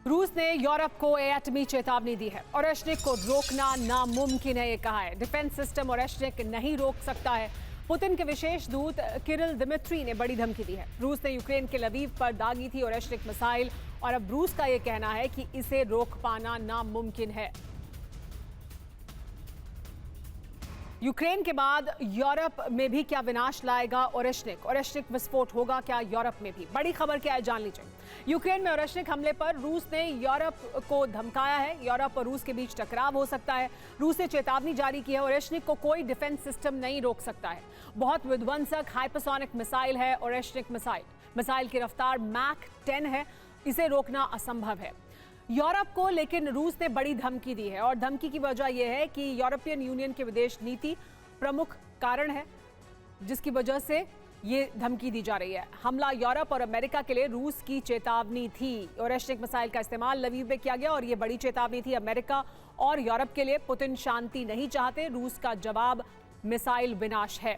रूस ने यूरोप को एटमी चेतावनी दी है। ओरेशनिक को रोकना नामुमकिन है, ये कहा है। डिफेंस सिस्टम ओरेशनिक नहीं रोक सकता है। पुतिन के विशेष दूत किरिल दिमित्री ने बड़ी धमकी दी है। रूस ने यूक्रेन के लवीव पर दागी थी ओरेशनिक मिसाइल, और अब रूस का यह कहना है कि इसे रोक पाना नामुमकिन है। यूक्रेन के बाद यूरोप में भी क्या विनाश लाएगा ओरेशनिक? ओरेशनिक विस्फोट होगा क्या यूरोप में भी? बड़ी खबर क्या है, जान लीजिए। यूक्रेन में ओरेशनिक हमले पर रूस ने यूरोप को धमकाया है। यूरोप और रूस के बीच टकराव हो सकता है। रूस ने चेतावनी जारी की है, ओरेशनिक को कोई डिफेंस सिस्टम नहीं रोक सकता है। बहुत विध्वंसक हाइपरसोनिक मिसाइल है ओरेशनिक मिसाइल। मिसाइल की रफ्तार मैक 10 है, इसे रोकना असंभव है। यूरोप को लेकिन रूस ने बड़ी धमकी दी है, और धमकी की वजह यह है कि यूरोपियन यूनियन की विदेश नीति प्रमुख कारण है जिसकी वजह से ये धमकी दी जा रही है। हमला यूरोप और अमेरिका के लिए रूस की चेतावनी थी। ओरेशनिक मिसाइल का इस्तेमाल लवीव में किया गया, और ये बड़ी चेतावनी थी अमेरिका और यूरोप के लिए। पुतिन शांति नहीं चाहते। रूस का जवाब मिसाइल विनाश है।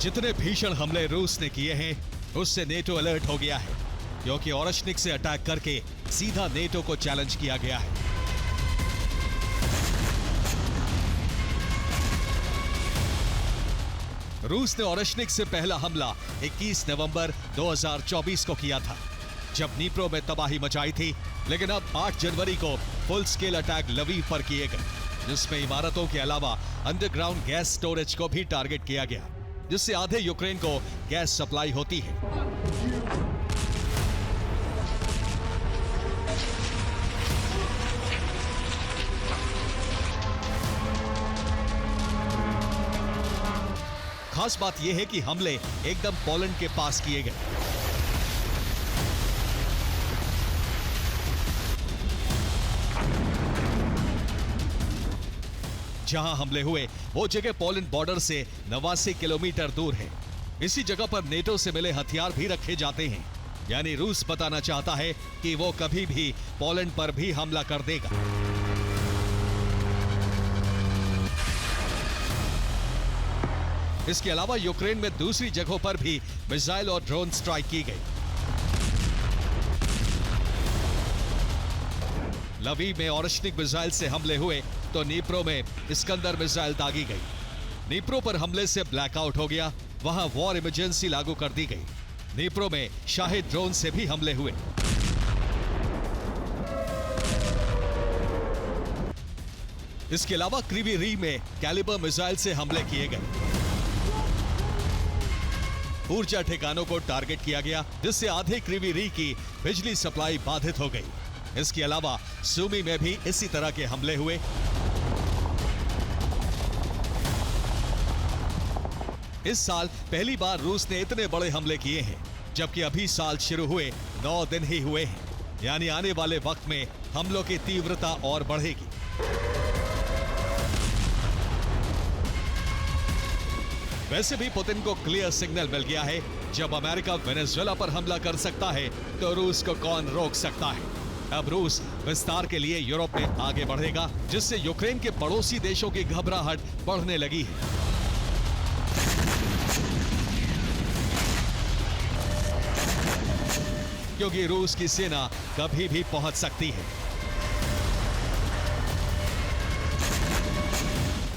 जितने भीषण हमले रूस ने किए हैं, उससे नेटो अलर्ट हो गया है, क्योंकि ओरेशनिक से अटैक करके सीधा नेटो को चैलेंज किया गया है। रूस ने ओरेशनिक से पहला हमला 21 नवंबर 2024 को किया था, जब नीप्रो में तबाही मचाई थी। लेकिन अब 8 जनवरी को फुल स्केल अटैक लवीव पर किए गए, जिसमें इमारतों के अलावा अंडरग्राउंड गैस स्टोरेज को भी टारगेट किया गया, जिससे आधे यूक्रेन को गैस सप्लाई होती है। खास बात यह है कि हमले एकदम पोलैंड के पास किए गए। जहां हमले हुए वो जगह पोलैंड बॉर्डर से 89 किलोमीटर दूर है। इसी जगह पर नेटो से मिले हथियार भी रखे जाते हैं। यानी रूस बताना चाहता है कि वो कभी भी पोलैंड पर भी हमला कर देगा। इसके अलावा यूक्रेन में दूसरी जगहों पर भी मिसाइल और ड्रोन स्ट्राइक की गई। लवीव में ओरेशनिक मिसाइल से हमले हुए तो नीप्रो में इस्कंदर मिसाइल दागी गई। नीप्रो पर हमले से ब्लैकआउट हो गया, वहां वॉर इमरजेंसी लागू कर दी गई। नीप्रो में शाहिद ड्रोन से भी हमले हुए। इसके अलावा क्रीवी री में कैलिबर मिसाइल से हमले किए गए। ऊर्जा ठिकानों को टारगेट किया गया, जिससे आधे क्रीवी री की बिजली सप्लाई बाधित हो गई। इसके अलावा सूमी में भी इसी तरह के हमले हुए। इस साल पहली बार रूस ने इतने बड़े हमले किए हैं, जबकि अभी साल शुरू हुए 9 दिन ही हुए हैं। यानी आने वाले वक्त में हमलों की तीव्रता और बढ़ेगी। वैसे भी पुतिन को क्लियर सिग्नल मिल गया है, जब अमेरिका वेनेजुएला पर हमला कर सकता है तो रूस को कौन रोक सकता है। अब रूस विस्तार के लिए यूरोप में आगे बढ़ेगा, जिससे यूक्रेन के पड़ोसी देशों की घबराहट बढ़ने लगी है। क्योंकि रूस की सेना कभी भी पहुंच सकती है।